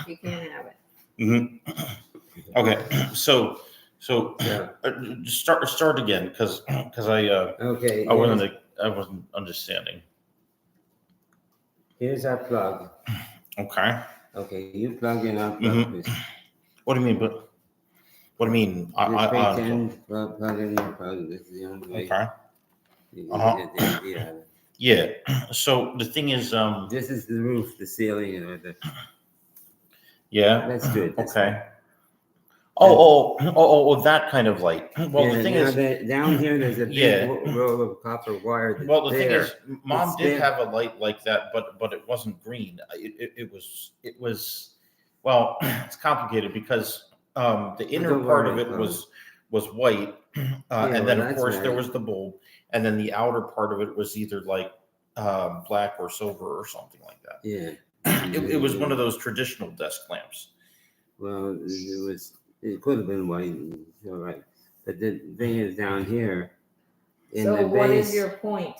You can't have it. Mm-hmm. Okay, so Yeah. start again because Okay. I wasn't understanding. Here's our plug. Okay. Okay, you plug in our plug. Mhm. What do you mean? But what do you mean? Just pretend plug in your plug. This is the only way Okay. you Uh-huh. get the idea of it. Yeah. So the thing is, This is the roof, the ceiling, or the. yeah. Let's do it. This Okay. way. Oh, that kind of light. Well, Yeah, the thing now is, down here there's a big Yeah. roll of copper wire. That's well, the thing there. is, Mom It's did there. have a light like that, but it wasn't green. It was. Well, it's complicated because the inner don't part worry, of it Chloe. was white, and then well, of course that's there right. was the bulb, and then the outer part of it was either like black or silver or something like that. Yeah. It was one of those traditional desk lamps. Well, it could have been white. You're right. But the thing is down here in So the what base. is your point?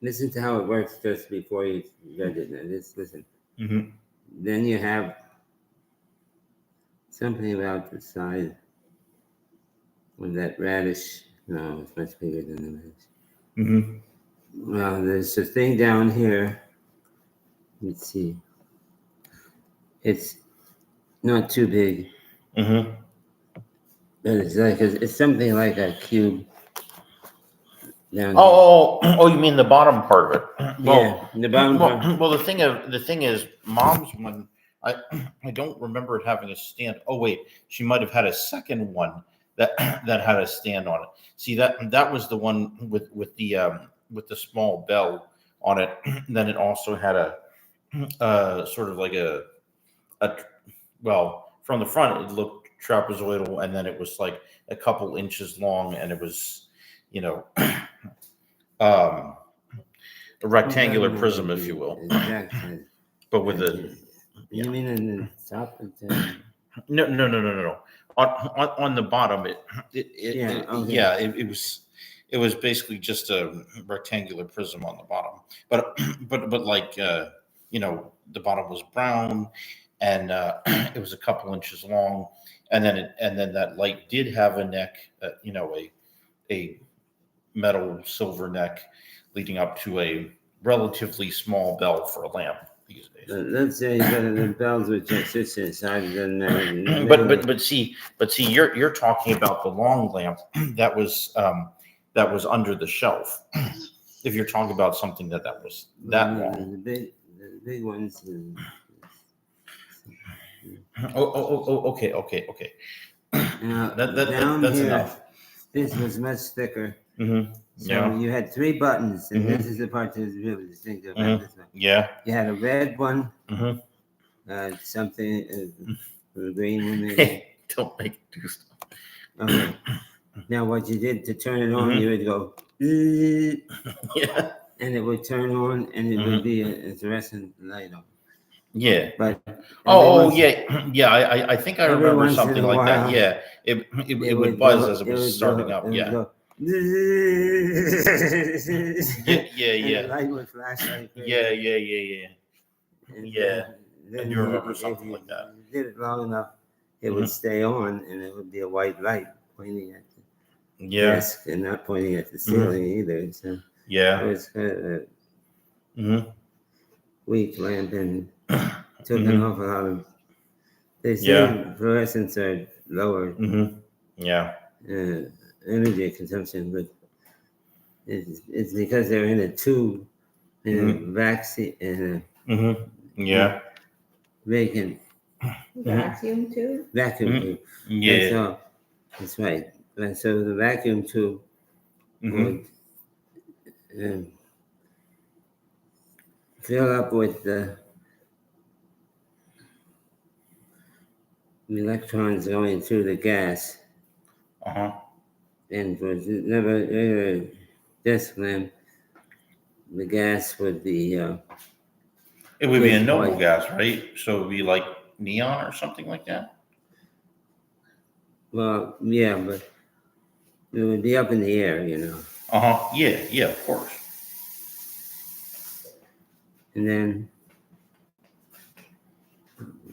Listen to how it works just before you judge it. Now, just listen. Mm-hmm. Then you have something about the size of that radish. No, it's much bigger than the radish. Mm-hmm. Well, there's a thing down here. Let's see. It's not too big, Mm-hmm. but it's something like a cube down Oh, you mean the bottom part of it? Well, yeah, the bottom part. well, the thing is, Mom's one. I don't remember it having a stand. Oh wait, she might have had a second one that that had a stand on it. See that was the one with the small bell on it. Then it also had a sort of like a well, from the front it looked trapezoidal, and then it was like a couple inches long, and it was, you know, a rectangular prism, if you will, Exactly. but with a You mean in the top of the. no. On the bottom, Yeah, okay. it was basically just a rectangular prism on the bottom, but like you know, the bottom was brown, and it was a couple inches long, and then that light did have a neck, you know, a metal silver neck leading up to a relatively small bell for a lamp these days. Let's say the bells with just sits inside, it doesn't matter. But see, you're talking about the long lamp that was under the shelf. If you're talking about something that was that long. The big ones. Okay. Now, That's down here, enough. this was much thicker. Mm-hmm. So Yeah. you had 3 buttons, and Mhm. this is the part that's really distinctive about this one. Yeah. You had a red one, Mm-hmm. something, a green one maybe. Don't make it do stuff. Okay. Now what you did to turn it on, Mhm. you would go, Yeah. and it would turn on, and it would be a fluorescent light on. Yeah. But Yeah. I think I every remember once in something a like that. while, Yeah. It would buzz as it was starting up. It would Yeah. go, Yeah. And the light would flash like crazy. Yeah. And, Yeah. then do remember if something you like that. did it long enough, it would stay on, and it would be a white light pointing at the Yeah. desk and not pointing at the ceiling either. So it Yeah. was kind of a Mm-hmm. weak lamp and took an Mhm. awful lot of. They say Yeah. fluorescents are lower Mm-hmm. Yeah. energy consumption, but it's because they're in a tube in a vacuum in Mm-hmm. Yeah. a vacant Vacuum tube? vacuum Mhm. tube. Yeah. So that's right. And so the vacuum tube Mm-hmm. would fill up with the electrons going through the gas, Uh-huh. and for the desk lamp, the gas would be It would be a Yes, noble white. gas, right? So it would be like neon or something like that. well, yeah, but it would be up in the air, Uh-huh. Yeah, of course. and then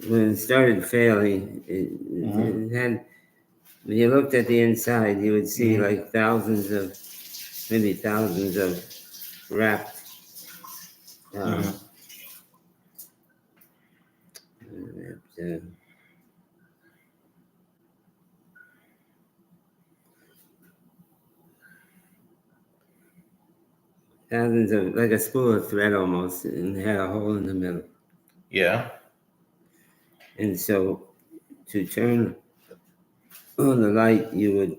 when it started failing, it had. When you looked at the inside, you would see like maybe thousands of wrapped. Wrapped, thousands of, like a spool of thread almost, and it had a hole in the middle. Yeah. And so to turn on the light, you would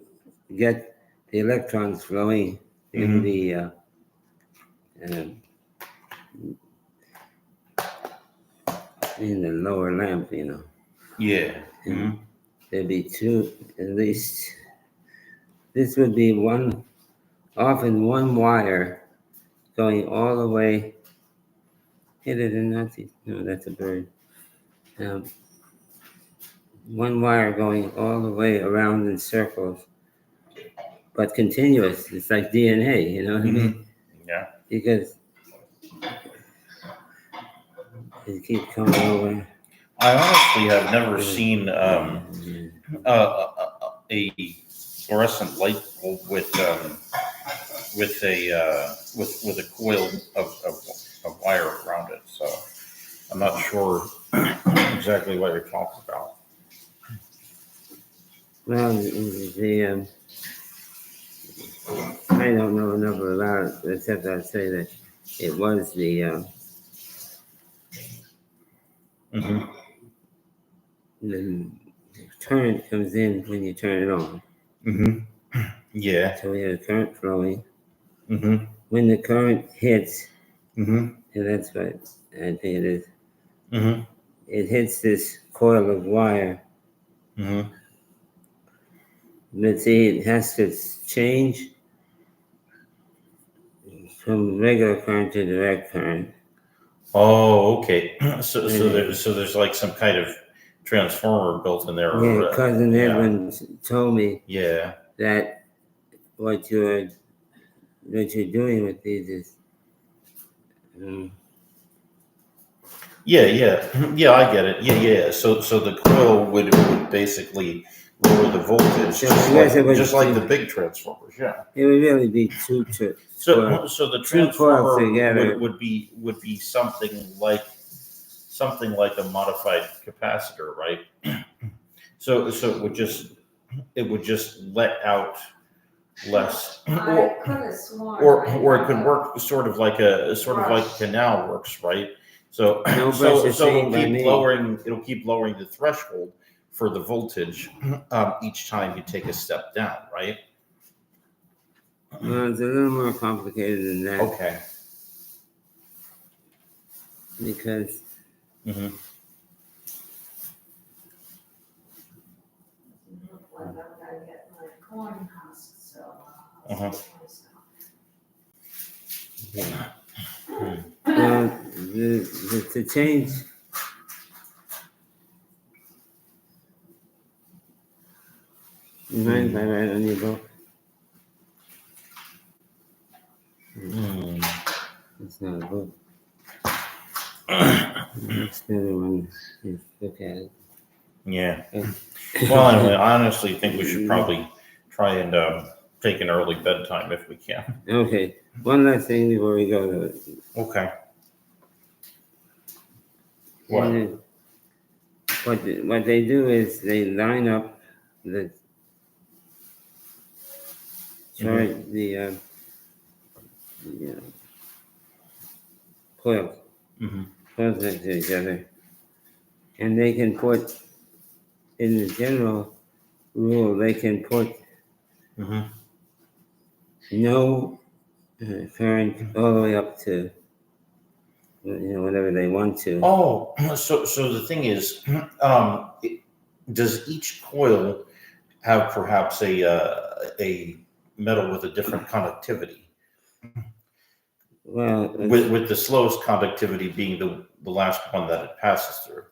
get the electrons flowing in the lower lamp, Yeah. And there'd be two, at least. This would be often one wire going all the way. Hit it in that. No, that's a bird. One wire going all the way around in circles, but continuous. It's like DNA, you know what I mean? Yeah. Because it keeps coming over. I honestly have never seen a fluorescent light bulb with a coil of wire around it. So I'm not sure exactly what you're talking about. Well, I don't know enough about it, except I'd say that it was the current comes in when you turn it on. Yeah. So we have current flowing. Mm-hmm. When the current hits, Mm-hmm. and that's what I think it is, Mm-hmm. it hits this coil of wire. Mm-hmm. But see, it has to change from regular current to direct current. Oh, okay. So there's like some kind of transformer built in there. Yeah, cousin Edwin told me Yeah. that what you're doing with these is. Yeah, I get it. Yeah. So the coil would basically lower the voltage, just like the big transformers. Yeah. It would really be two. So the transformer together would be something like a modified capacitor, right? So it would just let out less, or it could work sort of like a canal works, right? So it'll keep lowering the threshold for the voltage each time you take a step down, right? Well, it's a little more complicated than that. Okay. Because to change. You mind if I write on your book? It's not a book. It's the other one. Look at it. Yeah. Well, anyway, I honestly think we should probably try and take an early bedtime if we can. Okay. One last thing before we go to it. Okay. What? What they do is they line up the chart, the coils. Coils next to each other. And they can put, in the general rule, they can put no current all the way up to whatever they want to. Oh, so the thing is, does each coil have perhaps a metal with a different conductivity? Well, with the slowest conductivity being the last one that it passes through.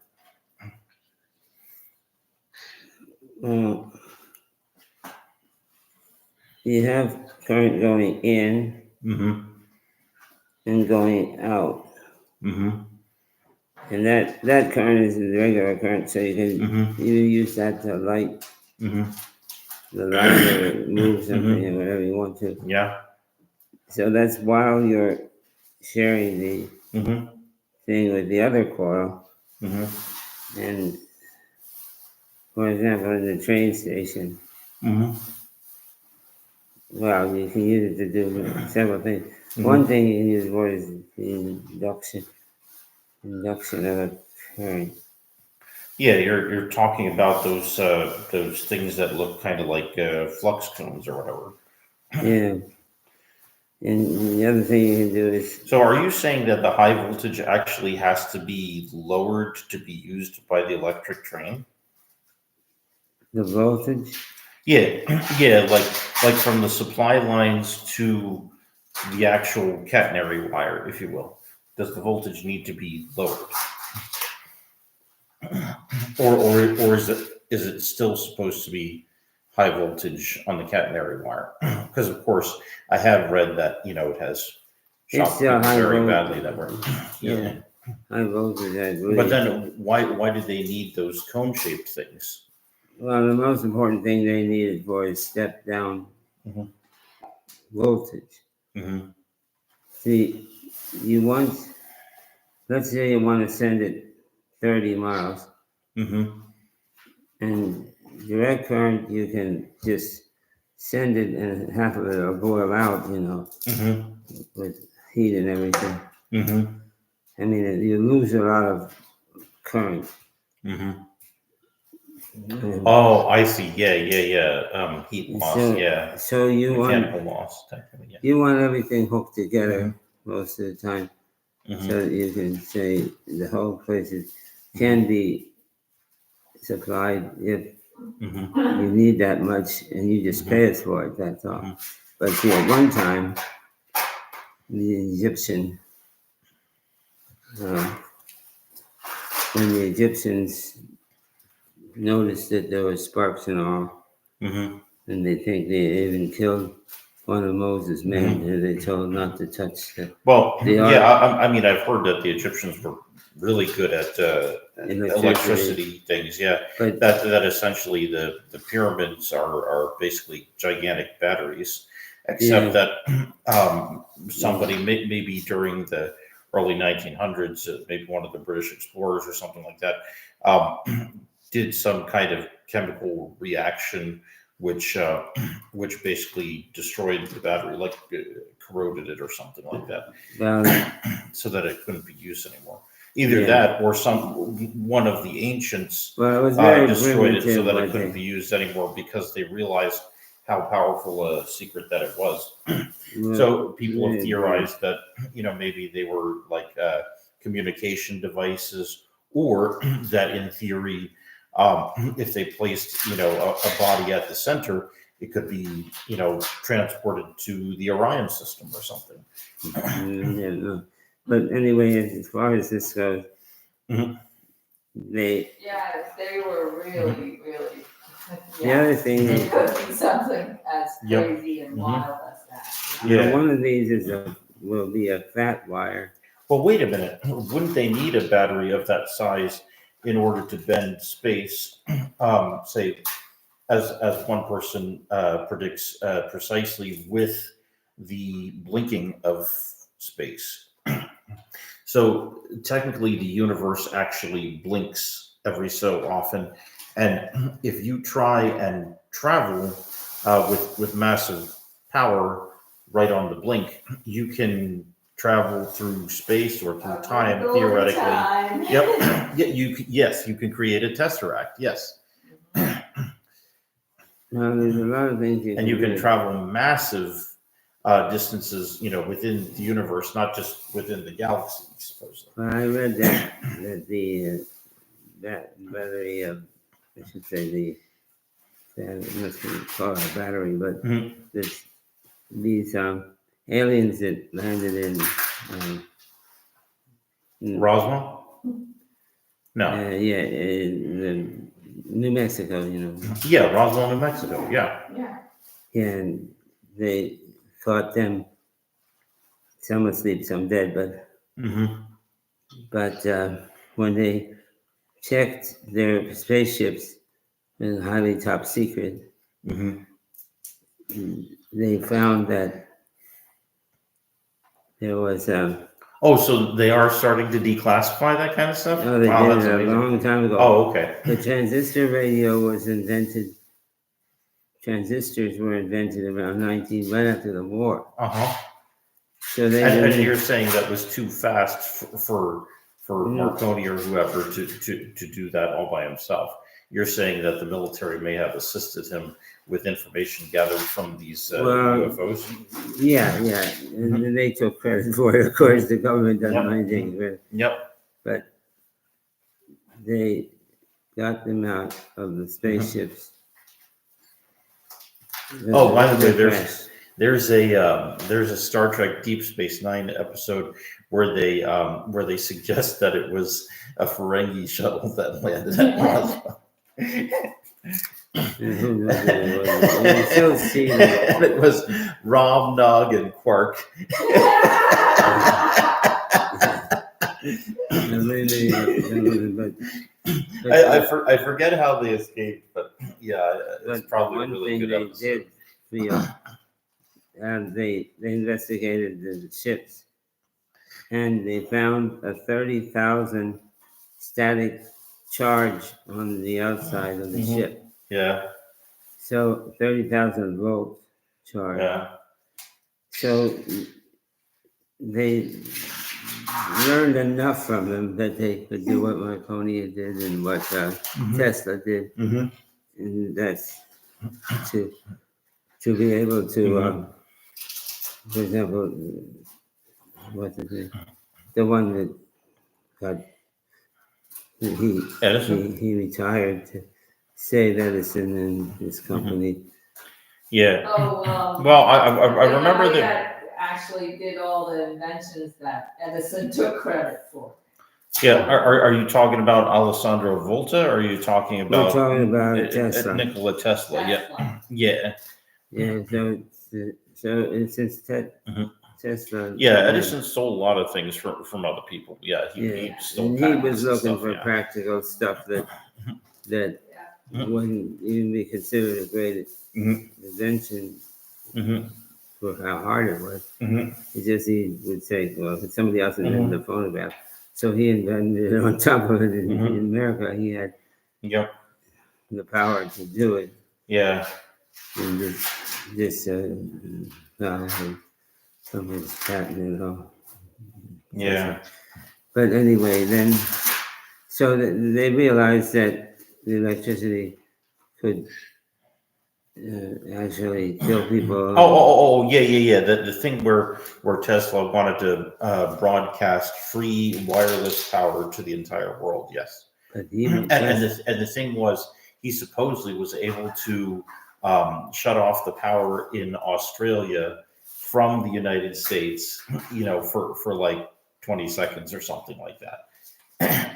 You have current going in and going out. And that current is the regular current, so you can Mhm. either use that to light Mhm. the light or move something or whatever you want to. Yeah. So that's while you're sharing the Mhm. thing with the other coil. Mhm. And for example, in the train station, Mhm. well, you can use it to do several things. Mhm. One thing you can use for is the induction of a current. Yeah, you're talking about those things that look kind of like flux cones or whatever. Yeah. And the other thing you can do is So, are you saying that the high voltage actually has to be lowered to be used by the electric train? the voltage. Yeah, yeah, like from the supply lines to the actual catenary wire, if you will. Does the voltage need to be lowered, or is it still supposed to be high voltage on the catenary wire? Because of course, I have read that it has It's shocked still people high very voltage. badly that were yeah. High voltage, I believe. But then why did they need those cone shaped things? Well, the most important thing they need it for is step down Mhm. voltage. Mm-hmm. See, let's say you want to send it 30 miles, Mm-hmm. and direct current, you can just send it and half of it will boil out, Mm-hmm. with heat and everything. Mm-hmm. I mean, you lose a lot of current. Mm-hmm. And Oh, I see. Yeah, yeah, yeah. Heat loss. so, Yeah, so you mechanical want loss. Technically, yeah. you want everything hooked Mm-hmm. together most of the time, so Mm-hmm. that you can say the whole place can be supplied if Mm-hmm. you need that much, and you just pay us for it. That's all. Mm-hmm. But see, at one time, the Egyptian, uh, when the Egyptians noticed that there were sparks and all, Mm-hmm. and they think they even killed one of Moses' men, Mm-hmm. who they told not to touch Well, the yeah. ark, I mean, I've heard that the Egyptians were really good at electricity things. Yeah, But that essentially the pyramids are basically gigantic batteries, except yeah, that somebody maybe during the early 1900s, maybe one of the British explorers or something like that, did some kind of chemical reaction which which basically destroyed the battery, like corroded it or something like that, well, so that it couldn't be used anymore. Either yeah. that or one of the ancients Well, it was very destroyed it so primitive that it what couldn't be used anymore because they realized how powerful a secret that it was. So people have theorized that maybe they were like communication devices, or that in theory, if they placed a body at the center, it could be transported to the Orion system or something. Yeah, no. But anyway, as far as this goes, Mhm. Yes, they were really, really. the other thing It is, could be something as Yep. crazy and Mhm. wild as that. Yeah. one of these will be a fat wire. Well, wait a minute. Wouldn't they need a battery of that size in order to bend space? Say, as one person predicts precisely with the blinking of space. So technically, the universe actually blinks every so often, and if you try and travel with massive power right on the blink, you can travel through space or through time Over theoretically. time. Yep. Yeah. Yes, you can create a tesseract. Yes, Now, there's a lot of things you and can you can do. travel massive distances, within the universe, not just within the galaxy, supposedly. Well, I read that that battery of, I should say it must be called a battery, but Mhm. these aliens that landed Roswell? No. yeah, in New Mexico, Yeah, Roswell, New Mexico. Yeah. Yeah. and they caught them. Some asleep, some dead, Mm-hmm. but when they checked their spaceships, and highly top secret, Mm-hmm. they found that there was Oh, so they are starting to declassify that kind of stuff? oh, they Wow, did that's it a amazing. long time ago. Oh, okay. The transistor radio was invented. Transistors were invented around right after the war. Uh-huh. So they And didn't- you're saying that was too fast for Mm. Marconi or whoever to do that all by himself. You're saying that the military may have assisted him with information gathered from these Well, UFOs. yeah, and then they took credit for it. Of course, the government doesn't Yep. mind taking credit, Yep. but they got them out of the spaceships. Oh, by the way, They crashed. there's a Star Trek Deep Space Nine episode where they suggest that it was a Ferengi shuttle that landed at Roswell. And who knows what it was? You can still see that. And it was Rom, Nog, and Quark. I forget how they escaped, but yeah, it's But probably a one really thing good they episode. did feel, they investigated the ships, and they found a 30,000 static charge on the outside of the Mhm. ship. Yeah, So 30,000 volt charge. yeah. So they learned enough from them that they could do what Marconi did and what Tesla did, Mm-hmm. and that's to be able to, for example, what's his name? The one that got Edison? he retired to save Edison and his company. Yeah. Oh, Well, I the remember guy that. that actually did all the inventions that Edison took credit for. Yeah. Are you talking about Alessandro Volta? Or are you talking We're about talking about Tesla. Nikola Tesla? Yeah. Tesla. Yeah. Yeah, so since Tesla. Yeah. Edison stole a lot of things from other people. Yeah. Yeah, stole and he patents was and looking stuff, for yeah. practical stuff that Yeah. wouldn't even be considered a great Mhm. invention Mhm. for how hard it was. Mhm. He would say, well, if somebody else invented the phonograph, so he invented it on top of it. In America, he had Yep. the power to do it. Yeah. And this guy had some of his patent and all. Yeah. But anyway, then, so they realized that the electricity could actually kill people. Oh, yeah. The thing where Tesla wanted to broadcast free wireless power to the entire world. Yes. But even And the thing was, he supposedly was able to shut off the power in Australia from the United States, for like 20 seconds or something like that.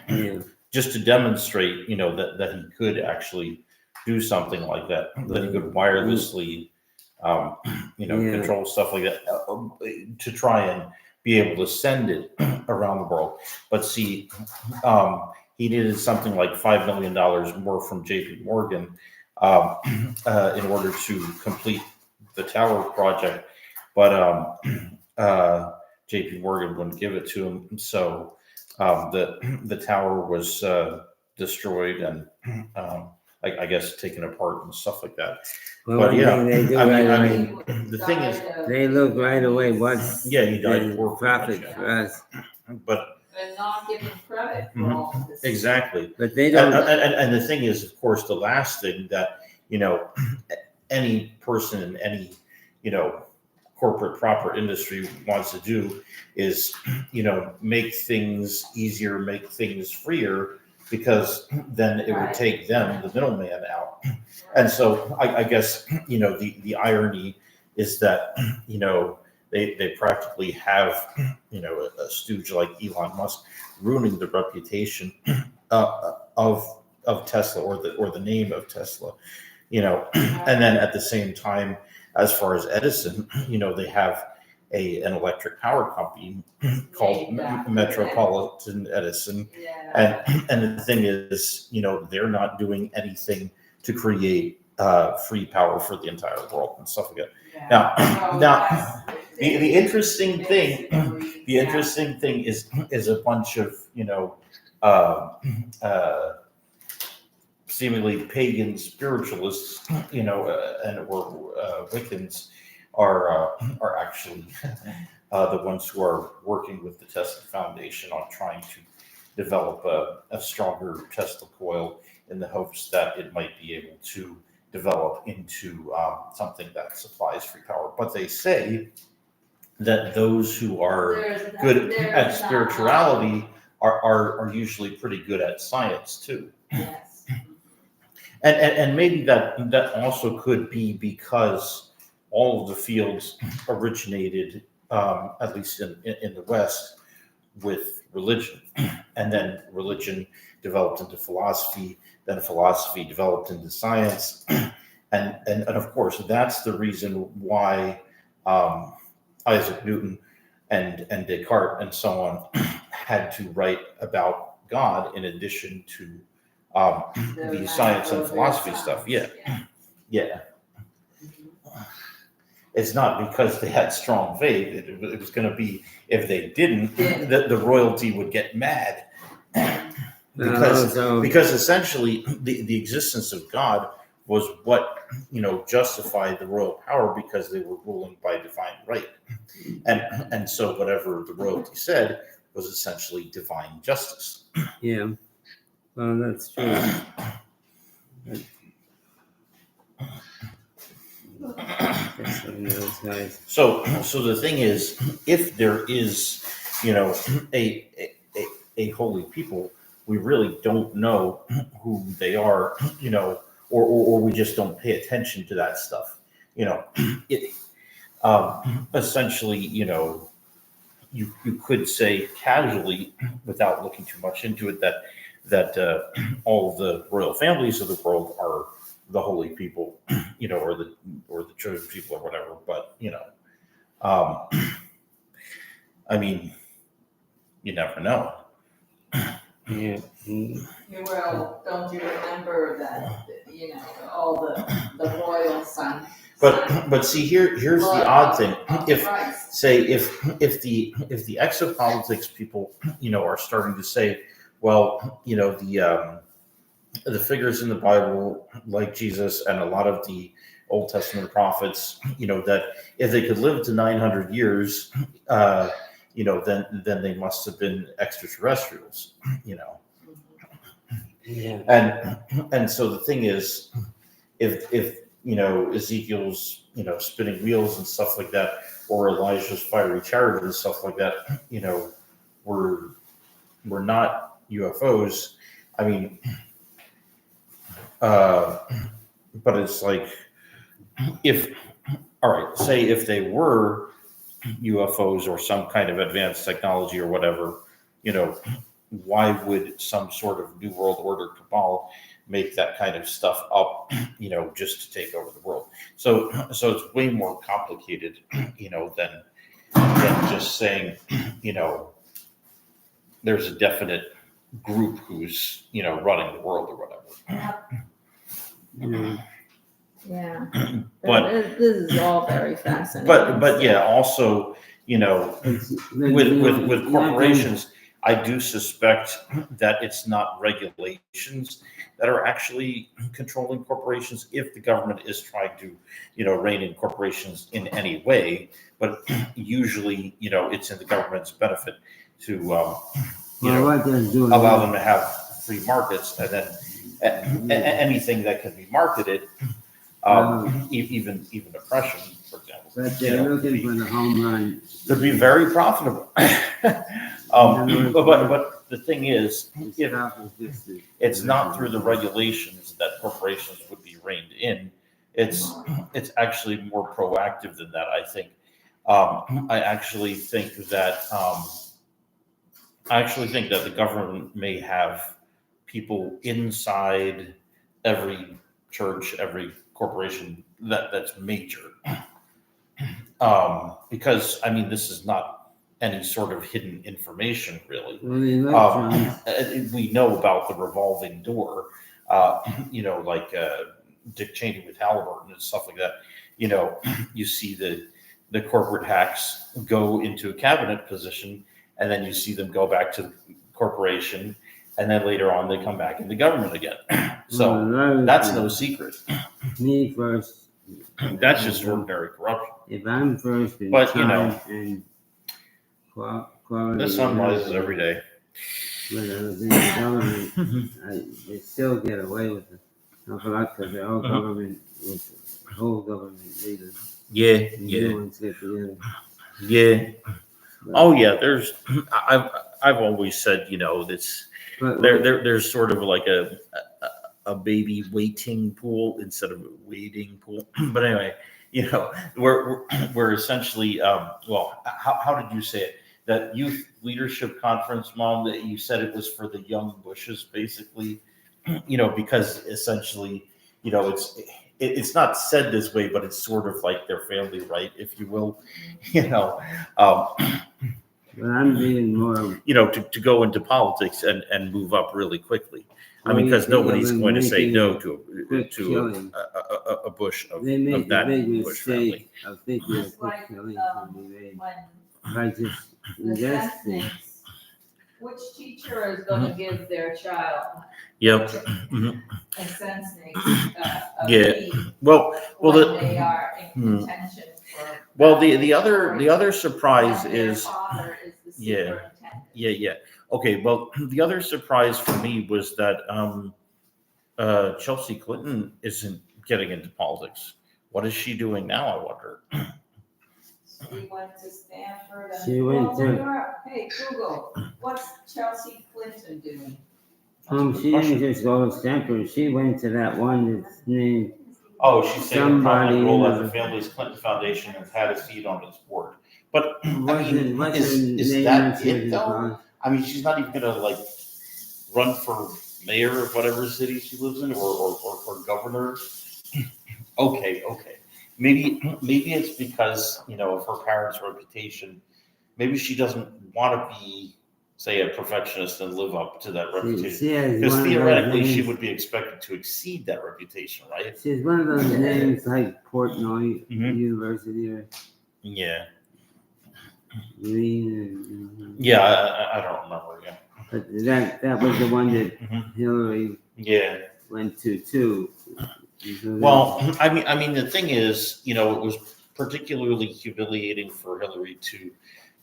yeah, Just to demonstrate, that he could actually do something like that, that he could wirelessly, control stuff like that to try and be able to send it around the world. But see, he needed something like $5 million more from JP Morgan in order to complete the tower project. But JP Morgan wouldn't give it to him. So the tower was destroyed and I guess taken apart and stuff like that. well, But one yeah, thing they do I mean, right I away, mean, the thing is, they look right away what's he died the poor profit pretty much, for us, but And not giving credit for all of this. exactly. but they And, don't. and the thing is, of course, the last thing that, any person in any, corporate proper industry wants to do is, make things easier, make things freer, because then it would Right. take them, the middleman, out. And so I guess, the irony is that, they practically have, a stooge like Elon Musk ruining the reputation of Tesla or the name of Tesla, and then at the same time, as far as Edison, they have an electric power company called Named after Metropolitan Edison. Yeah. And the thing is, they're not doing anything to create free power for the entire world and stuff like that. Yeah. Now, So now that's- the interesting thing, basically, the yeah. interesting thing is a bunch of uh, uh, seemingly pagan spiritualists, and or Wiccans are actually the ones who are working with the Tesla Foundation on trying to develop a stronger Tesla coil in the hopes that it might be able to develop into something that supplies free power. But they say that those who are good at spirituality are usually pretty good at science too. Yes. And maybe that also could be because all of the fields originated, at least in the West, with religion, and then religion developed into philosophy, then philosophy developed into science, and of course that's the reason why Isaac Newton and Descartes and so on had to write about God in addition to the science and philosophy stuff. Yeah. It's not because they had strong faith. It was going to be if they didn't, the royalty would get mad. Because essentially the existence of God was what justified the royal power, because they were ruling by divine right, and so whatever the royalty said was essentially divine justice. Yeah, well, that's true. That's one of those guys. So the thing is, if there is, a holy people, we really don't know who they are, or we just don't pay attention to that stuff. It essentially, you could say casually, without looking too much into it, that all the royal families of the world are the holy people, or the chosen people or whatever. But I mean, you never know. Yeah. Well, don't you remember that, all the royal sons? But see, here's the odd thing. If Christ. if the exopolitics people, are starting to say, well, the figures in the Bible, like Jesus and a lot of the Old Testament prophets, that if they could live to 900 years, then they must have been extraterrestrials, Yeah. And so the thing is, if Ezekiel's spinning wheels and stuff like that, or Elijah's fiery chariot and stuff like that, were not UFOs. I mean, but it's like, say if they were UFOs or some kind of advanced technology or whatever, why would some sort of New World Order cabal make that kind of stuff up, just to take over the world? So it's way more complicated, than just saying, there's a definite group who's, running the world or whatever. Yeah. But this is all very fascinating. but yeah, also, with corporations, I do suspect that it's not regulations that are actually controlling corporations, if the government is trying to, rein in corporations in any way. But usually, it's in the government's benefit to, allow them to have free markets, and then anything that can be marketed, even oppression, for example. But they're looking for the home run. Could be very profitable. But the thing is, it's not through the regulations that corporations would be reined in. It's actually more proactive than that, I think. I actually think that the government may have people inside every church, every corporation that's major, because I mean, this is not any sort of hidden information, really. Well, the electrons, We know about the revolving door, like Dick Cheney with Halliburton and stuff like that. You see the corporate hacks go into a cabinet position, and then you see them go back to the corporation, and then later on they come back into government again. So that's no secret. me first. That's just ordinary corruption. If I'm first in But, charge and quality, The sun rises every day. when I was in the government, they still get away with it. Not a lot because they're all government, with whole government leaders. Yeah, And new ones get together. yeah. But, Oh yeah. I've always said, that's but there's sort of like a baby waiting pool instead of a waiting pool. But anyway, we're essentially how did you say it? That youth leadership conference, Mom, that you said it was for the young Bushes, basically, because essentially, it's not said this way, but it's sort of like their family right, if you will, but I'm being more. to go into politics and move up really quickly. I mean, because Well, nobody's they're going to say making no to quick killing. a Bush of They make the that big Bush family. mistake of thinking a It's quick like, killing can be made when by just the investing. census, which teacher is gonna give their child Yep. a census, a Yeah. fee Well, when they are in Hmm. contention for. the other surprise And their is father is the Yeah. superintendent. yeah. Okay, well, the other surprise for me was that Chelsea Clinton isn't getting into politics. What is she doing now, I wonder? She went to Stanford and. She went Well, to- when you're up- Hey, Google, what's Chelsea Clinton doing? That's a good She question. didn't just go to Stanford. She went to that one that's named. Oh, she's saying a Somebody prominent role at in the family's Clinton Foundation and had a seat on its board. But I What's mean, her is name? that She was it though? called? I mean, she's not even gonna like run for mayor of whatever city she lives in, or governor. Okay. Maybe it's because of her parents' reputation. Maybe she doesn't want to be, say, a perfectionist and live up to that reputation. She has Because one of those theoretically, she names- would be expected to exceed that reputation, right? She's one of those names like Portnoy Mhm. University or Yeah. Green. Yeah, I don't remember. Yeah. But that was the one that Mhm. Hillary Yeah. went to too. So Well, I mean, the thing is, it was particularly humiliating for Hillary to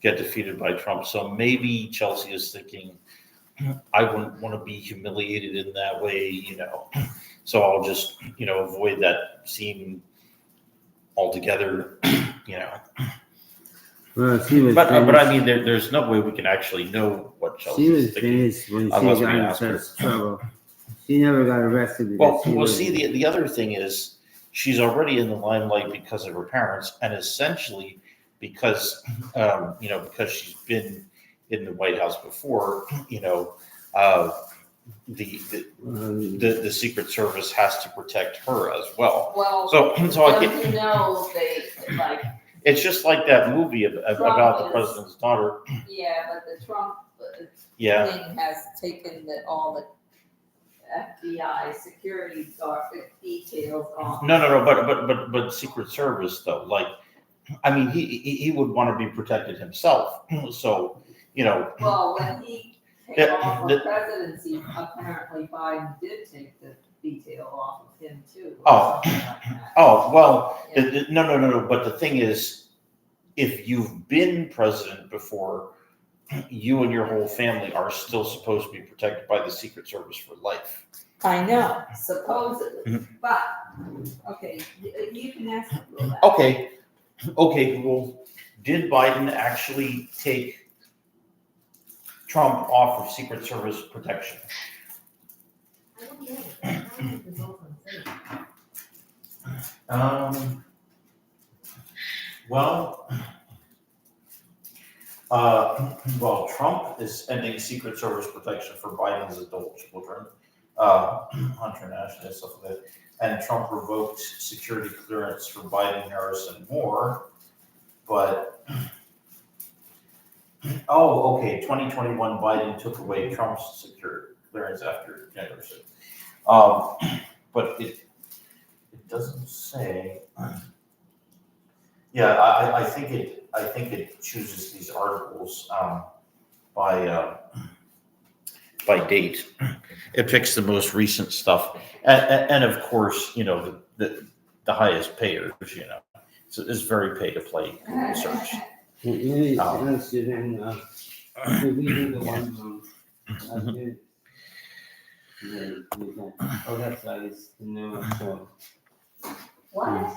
get defeated by Trump. So maybe Chelsea is thinking, I wouldn't want to be humiliated in that way, So I'll just, avoid that scene altogether, well, she was But famous. I mean, there's no way we can actually know what Chelsea She is was thinking. famous when she unless we got in ask her. such trouble. She never got arrested because Well, she was. see, the other thing is she's already in the limelight because of her parents, and essentially because because she's been in the White House before. The Secret Service has to protect her as well. Well, So I don't get, you know, they, like, it's just like that movie about the is- president's daughter. yeah, but the Trump Yeah, thing has taken all the FBI security details off. no, but Secret Service though, like, I mean, he would want to be protected himself. So, Well, when he came Yeah, off the- of presidency, apparently Biden did take the detail off of him too. or Oh. something like that. oh well, Yeah. no. But the thing is, if you've been president before, you and your whole family are still supposed to be protected by the Secret Service for life. I know, supposedly, Mhm. but, okay, you can ask Google that. Okay, Google, did Biden actually take Trump off of Secret Service protection? I don't know. I don't know if it's open, too. Well, Trump is ending Secret Service protection for Biden's adult children, Hunter and Ashley and stuff like that. And Trump revoked security clearance for Biden, Harris, and Moore. but, oh, okay, 2021 Biden took away Trump's security clearance after January 6th. But it doesn't say. Yeah, I think it chooses these articles, by date. It picks the most recent stuff, and of course, you know, the highest payers, you know, so it's very pay to play Google search. Maybe Oh. else you then, could we do the one, did? Oh, that's right, it's the new one, so. What?